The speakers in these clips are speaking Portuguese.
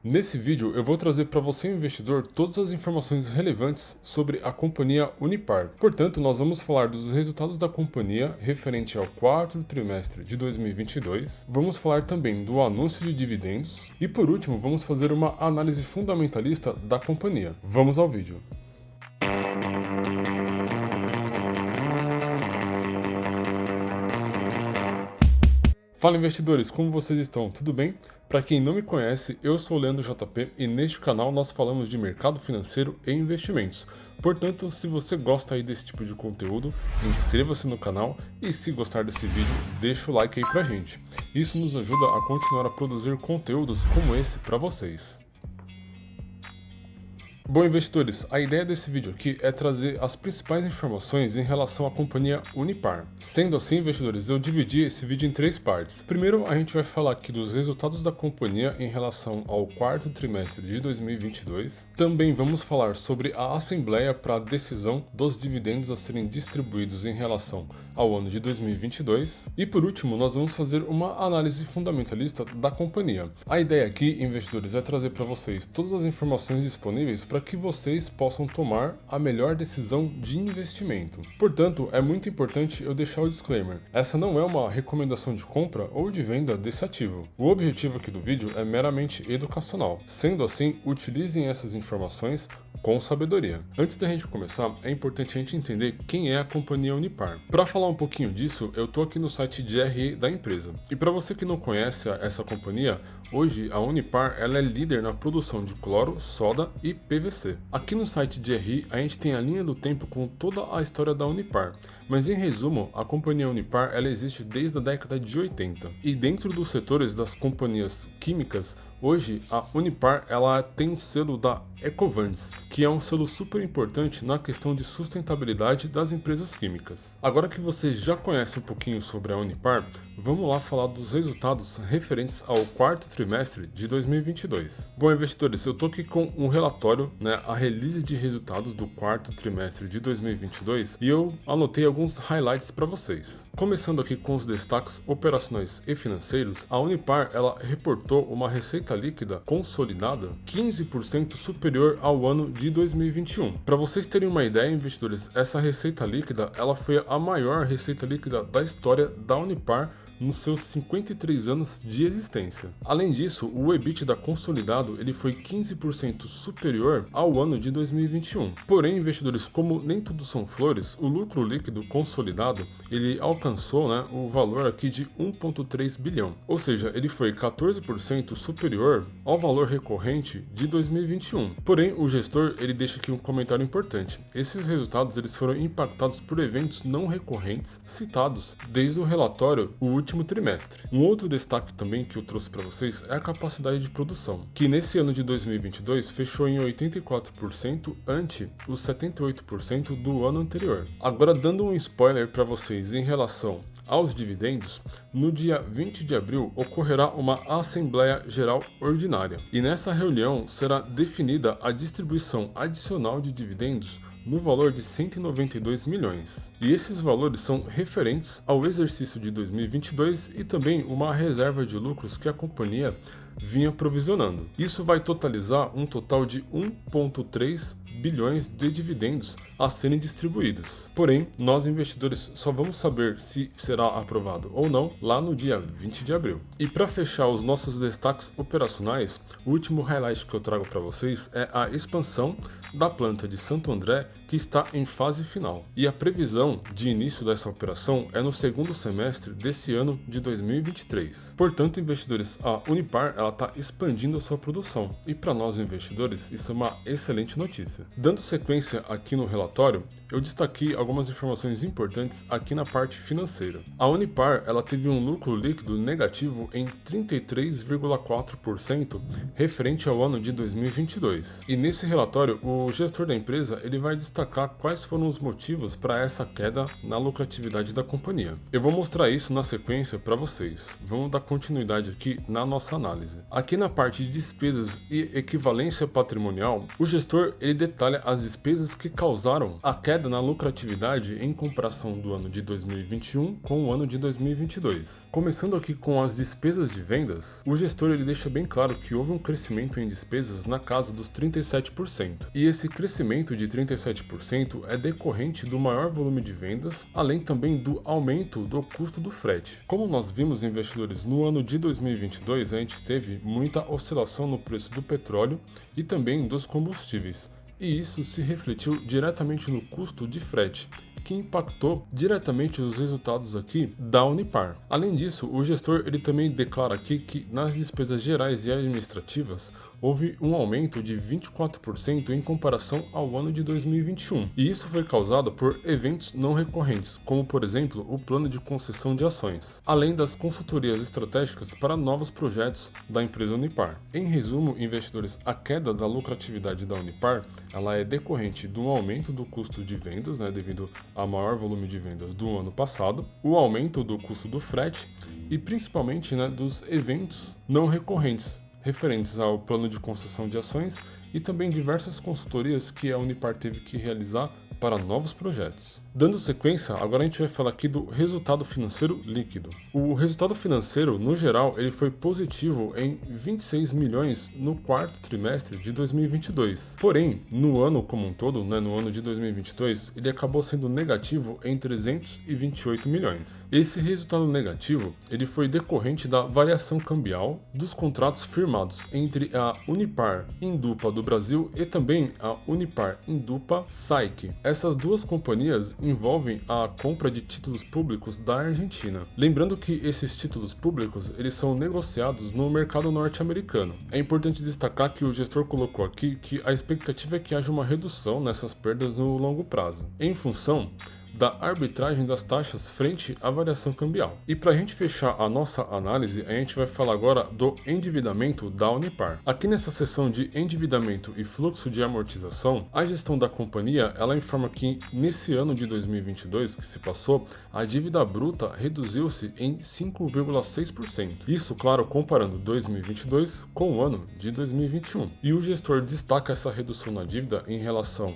Nesse vídeo eu vou trazer para você, investidor, todas as informações relevantes sobre a companhia Unipar. Portanto, nós vamos falar dos resultados da companhia referente ao quarto trimestre de 2022, vamos falar também do anúncio de dividendos e, por último, vamos fazer uma análise fundamentalista da companhia. Vamos ao vídeo. Fala, investidores, como vocês estão? Tudo bem? Para quem não me conhece, eu sou o Leandro JP e neste canal nós falamos de mercado financeiro e investimentos. Portanto, se você gosta aí desse tipo de conteúdo, inscreva-se no canal e, se gostar desse vídeo, deixa o like aí pra gente. Isso nos ajuda a continuar a produzir conteúdos como esse para vocês. Bom, investidores, a ideia desse vídeo aqui é trazer as principais informações em relação à companhia Unipar. Sendo assim, investidores, eu dividi esse vídeo em três partes. Primeiro, a gente vai falar aqui dos resultados da companhia em relação ao quarto trimestre de 2022. Também vamos falar sobre a assembleia para a decisão dos dividendos a serem distribuídos em relação ao ano de 2022. E por último, nós vamos fazer uma análise fundamentalista da companhia. A ideia aqui, investidores, é trazer para vocês todas as informações disponíveis para que vocês possam tomar a melhor decisão de investimento. Portanto, é muito importante eu deixar o disclaimer. Essa não é uma recomendação de compra ou de venda desse ativo. O objetivo aqui do vídeo é meramente educacional. Sendo assim, utilizem essas informações com sabedoria. Antes da gente começar, é importante a gente entender quem é a companhia Unipar. Para falar um pouquinho disso, eu tô aqui no site de RI da empresa. E para você que não conhece essa companhia, hoje a Unipar ela é líder na produção de cloro, soda e PVC. Aqui no site de RI a gente tem a linha do tempo com toda a história da Unipar. Mas em resumo, a companhia Unipar ela existe desde a década de 80. E dentro dos setores das companhias químicas, hoje a Unipar ela tem um selo da Ecovadis, que é um selo super importante na questão de sustentabilidade das empresas químicas. Agora que você já conhece um pouquinho sobre a Unipar, vamos lá falar dos resultados referentes ao quarto trimestre de 2022. Bom, investidores, eu tô aqui com um relatório, a release de resultados do quarto trimestre de 2022 e eu anotei alguns highlights para vocês. Começando aqui com os destaques operacionais e financeiros, a Unipar ela reportou uma receita líquida consolidada 15% superior ao ano de 2021. Para vocês terem uma ideia, investidores, essa receita líquida ela foi a maior receita líquida da história da Unipar nos seus 53 anos de existência. Além disso, o EBITDA consolidado ele foi 15% superior ao ano de 2021. Porém, investidores, como nem tudo são flores, o lucro líquido consolidado ele alcançou o valor aqui de 1,3 bilhão. Ou seja, ele foi 14% superior ao valor recorrente de 2021. Porém, o gestor ele deixa aqui um comentário importante. Esses resultados eles foram impactados por eventos não recorrentes citados desde o relatório o último trimestre. Um outro destaque também que eu trouxe para vocês é a capacidade de produção, que nesse ano de 2022 fechou em 84% ante os 78% do ano anterior. Agora, dando um spoiler para vocês em relação aos dividendos, no dia 20 de abril ocorrerá uma Assembleia Geral Ordinária e nessa reunião será definida a distribuição adicional de dividendos no valor de 192 milhões. E esses valores são referentes ao exercício de 2022 e também uma reserva de lucros que a companhia vinha provisionando. Isso vai totalizar um total de 1,3 bilhões de dividendos a serem distribuídos. Porém, nós investidores só vamos saber se será aprovado ou não lá no dia 20 de abril. E para fechar os nossos destaques operacionais, o último highlight que eu trago para vocês é a expansão da planta de Santo André, que está em fase final. E a previsão de início dessa operação é no segundo semestre desse ano de 2023. Portanto, investidores, a Unipar ela está expandindo a sua produção. E para nós investidores, isso é uma excelente notícia. Dando sequência aqui no relatório, eu destaquei algumas informações importantes aqui na parte financeira. A Unipar ela teve um lucro líquido negativo em 33,4% referente ao ano de 2022. E nesse relatório, o gestor da empresa ele vai destacar destacar quais foram os motivos para essa queda na lucratividade da companhia. Eu vou mostrar isso na sequência para vocês. Vamos dar continuidade aqui na nossa análise. Aqui na parte de despesas e equivalência patrimonial, o gestor ele detalha as despesas que causaram a queda na lucratividade em comparação do ano de 2021 com o ano de 2022. Começando aqui com as despesas de vendas, o gestor ele deixa bem claro que houve um crescimento em despesas na casa dos 37%. E esse crescimento de 37% é decorrente do maior volume de vendas, além também do aumento do custo do frete. Como nós vimos, investidores, no ano de 2022 a gente teve muita oscilação no preço do petróleo e também dos combustíveis. E isso se refletiu diretamente no custo de frete, que impactou diretamente os resultados aqui da Unipar. Além disso, o gestor ele também declara aqui que nas despesas gerais e administrativas houve um aumento de 24% em comparação ao ano de 2021. E isso foi causado por eventos não recorrentes, como por exemplo o plano de concessão de ações, além das consultorias estratégicas para novos projetos da empresa Unipar. Em resumo, investidores, a queda da lucratividade da Unipar ela é decorrente do aumento do custo de vendas, devido ao maior volume de vendas do ano passado, o aumento do custo do frete e principalmente dos eventos não recorrentes, referentes ao plano de concessão de ações e também diversas consultorias que a Unipar teve que realizar para novos projetos. Dando sequência, agora a gente vai falar aqui do resultado financeiro líquido. O resultado financeiro, no geral, ele foi positivo em 26 milhões no quarto trimestre de 2022. Porém, no ano como um todo, no ano de 2022, ele acabou sendo negativo em 328 milhões. Esse resultado negativo, ele foi decorrente da variação cambial dos contratos firmados entre a Unipar Indupa do Brasil e também a Unipar Indupa SAIC. Essas duas companhias envolvem a compra de títulos públicos da Argentina. Lembrando que esses títulos públicos eles são negociados no mercado norte-americano. É importante destacar que o gestor colocou aqui que a expectativa é que haja uma redução nessas perdas no longo prazo, em função da arbitragem das taxas frente à variação cambial. E para a gente fechar a nossa análise, a gente vai falar agora do endividamento da Unipar. Aqui nessa seção de endividamento e fluxo de amortização, a gestão da companhia ela informa que nesse ano de 2022 que se passou, a dívida bruta reduziu-se em 5,6%. Isso, claro, comparando 2022 com o ano de 2021. E o gestor destaca essa redução na dívida em relação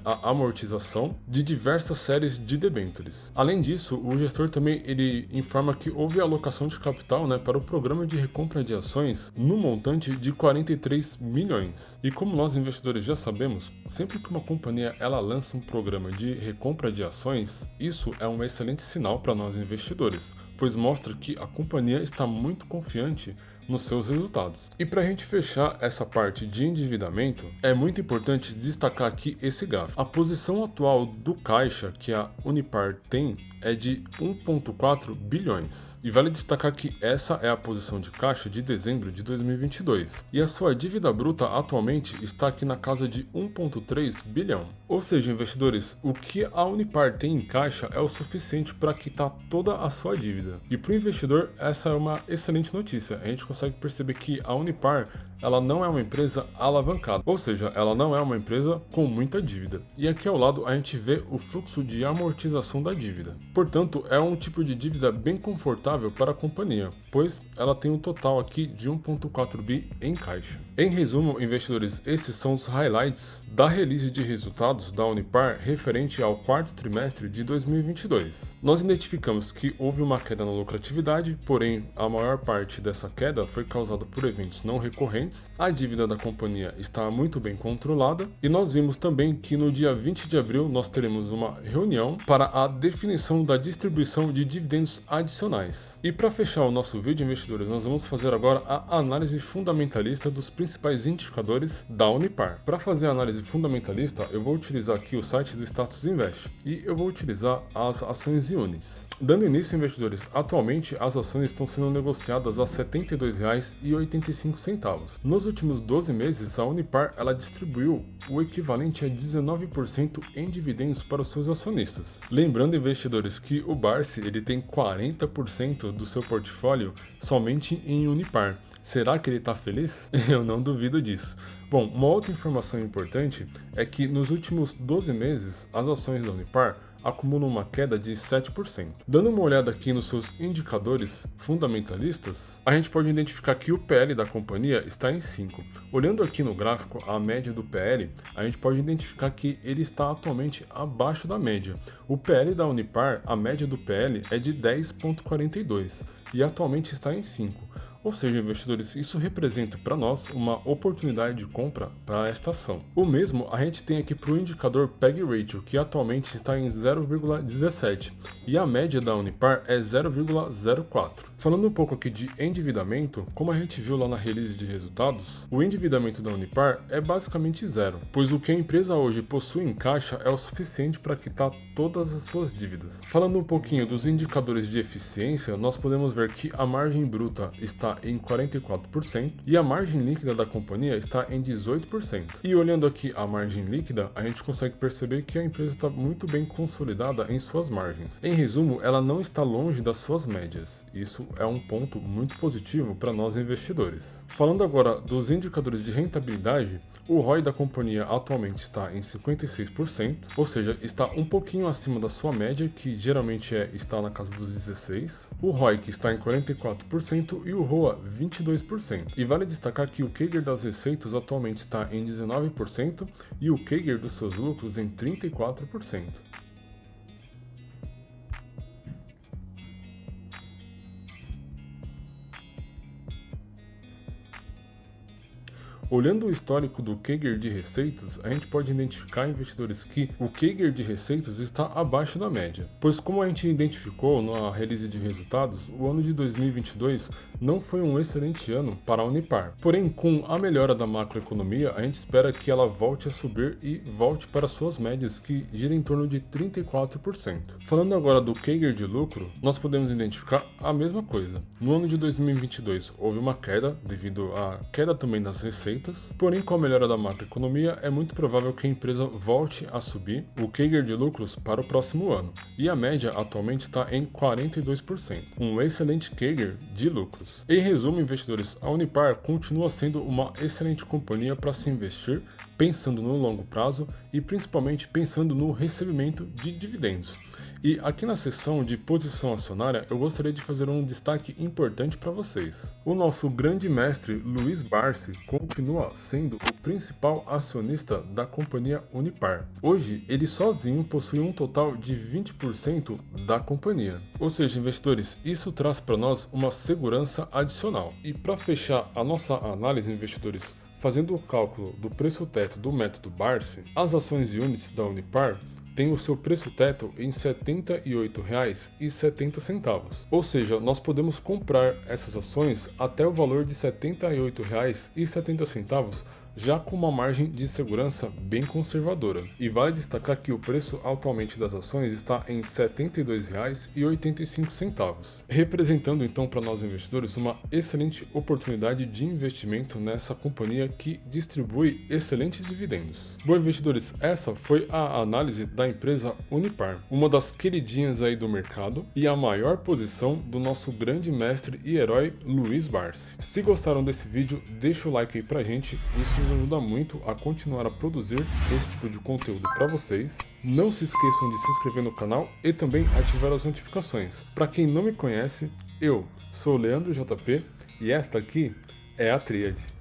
a amortização de diversas séries de debêntures. Além disso, o gestor também ele informa que houve alocação de capital para o programa de recompra de ações no montante de 43 milhões. E como nós investidores já sabemos, sempre que uma companhia ela lança um programa de recompra de ações, isso é um excelente sinal para nós investidores, pois mostra que a companhia está muito confiante nos seus resultados. E para a gente fechar essa parte de endividamento, é muito importante destacar aqui esse gráfico. A posição atual do caixa que a Unipar tem é de 1,4 bilhões. E vale destacar que essa é a posição de caixa de dezembro de 2022. E a sua dívida bruta atualmente está aqui na casa de 1,3 bilhão. Ou seja, investidores, o que a Unipar tem em caixa é o suficiente para quitar toda a sua dívida. E para o investidor, essa é uma excelente notícia. A gente consegue perceber que a Unipar ela não é uma empresa alavancada, ou seja, ela não é uma empresa com muita dívida. E aqui ao lado a gente vê o fluxo de amortização da dívida. Portanto, é um tipo de dívida bem confortável para a companhia, pois ela tem um total aqui de 1,4 bi em caixa. Em resumo, investidores, esses são os highlights da release de resultados da Unipar referente ao quarto trimestre de 2022. Nós identificamos que houve uma queda na lucratividade, porém a maior parte dessa queda foi causada por eventos não recorrentes. A dívida da companhia está muito bem controlada e nós vimos também que no dia 20 de abril nós teremos uma reunião para a definição da distribuição de dividendos adicionais. E para fechar o nosso vídeo, investidores, nós vamos fazer agora a análise fundamentalista dos principais indicadores da Unipar. Para fazer a análise fundamentalista, eu vou utilizar aqui o site do Status Invest e eu vou utilizar as ações Ionis. Dando início, investidores, atualmente as ações estão sendo negociadas a R$ 72,85. Nos últimos 12 meses, a Unipar ela distribuiu o equivalente a 19% em dividendos para os seus acionistas. Lembrando, investidores, que o Barsi ele tem 40% do seu portfólio somente em Unipar. Será que ele está feliz? Eu não duvido disso. Bom, uma outra informação importante é que nos últimos 12 meses, as ações da Unipar acumulam uma queda de 7%. Dando uma olhada aqui nos seus indicadores fundamentalistas, a gente pode identificar que o PL da companhia está em 5. Olhando aqui no gráfico a média do PL, a gente pode identificar que ele está atualmente abaixo da média. O PL da Unipar, a média do PL é de 10,42 e atualmente está em 5. Ou seja, investidores, isso representa para nós uma oportunidade de compra para esta ação. O mesmo a gente tem aqui para o indicador PEG Ratio, que atualmente está em 0,17 e a média da Unipar é 0,04. Falando um pouco aqui de endividamento, como a gente viu lá na release de resultados, o endividamento da Unipar é basicamente zero, pois o que a empresa hoje possui em caixa é o suficiente para quitar todas as suas dívidas. Falando um pouquinho dos indicadores de eficiência, nós podemos ver que a margem bruta está em 44% e a margem líquida da companhia está em 18%. E olhando aqui a margem líquida, a gente consegue perceber que a empresa está muito bem consolidada em suas margens. Em resumo, ela não está longe das suas médias. Isso é um ponto muito positivo para nós investidores. Falando agora dos indicadores de rentabilidade, o ROI da companhia atualmente está em 56%, ou seja, está um pouquinho acima da sua média, que geralmente está na casa dos 16%, o ROIC está em 44% e o ROA 22%. E vale destacar que o CAGR das receitas atualmente está em 19% e o CAGR dos seus lucros em 34%. Olhando o histórico do CAGR de receitas, a gente pode identificar, investidores, que o CAGR de receitas está abaixo da média, pois como a gente identificou na release de resultados, o ano de 2022 não foi um excelente ano para a Unipar. Porém, com a melhora da macroeconomia, a gente espera que ela volte a subir e volte para suas médias, que gira em torno de 34%. Falando agora do CAGR de lucro, nós podemos identificar a mesma coisa. No ano de 2022 houve uma queda devido à queda também das receitas, porém com a melhora da macroeconomia é muito provável que a empresa volte a subir o CAGR de lucros para o próximo ano, e a média atualmente está em 42%, um excelente CAGR de lucros. Em resumo, investidores, a Unipar continua sendo uma excelente companhia para se investir, pensando no longo prazo e principalmente pensando no recebimento de dividendos. E aqui na seção de posição acionária eu gostaria de fazer um destaque importante para vocês. O nosso grande mestre Luiz Barsi continua sendo o principal acionista da companhia Unipar. Hoje ele sozinho possui um total de 20% da companhia. Ou seja, investidores, isso traz para nós uma segurança adicional. E para fechar a nossa análise, investidores, fazendo o cálculo do preço teto do método Barsi, as ações e units da Unipar tem o seu preço teto em R$ 78,70. Ou seja, nós podemos comprar essas ações até o valor de R$ 78,70, já com uma margem de segurança bem conservadora. E vale destacar que o preço atualmente das ações está em R$ 72,85, representando então para nós investidores uma excelente oportunidade de investimento nessa companhia que distribui excelentes dividendos. Bom, investidores, essa foi a análise da empresa Unipar, uma das queridinhas aí do mercado e a maior posição do nosso grande mestre e herói Luiz Barsi. Se gostaram desse vídeo, deixa o like aí pra gente, isso nos ajuda muito a continuar a produzir esse tipo de conteúdo para vocês. Não se esqueçam de se inscrever no canal e também ativar as notificações. Para quem não me conhece, eu sou o Leandro JP e esta aqui é a Tríade.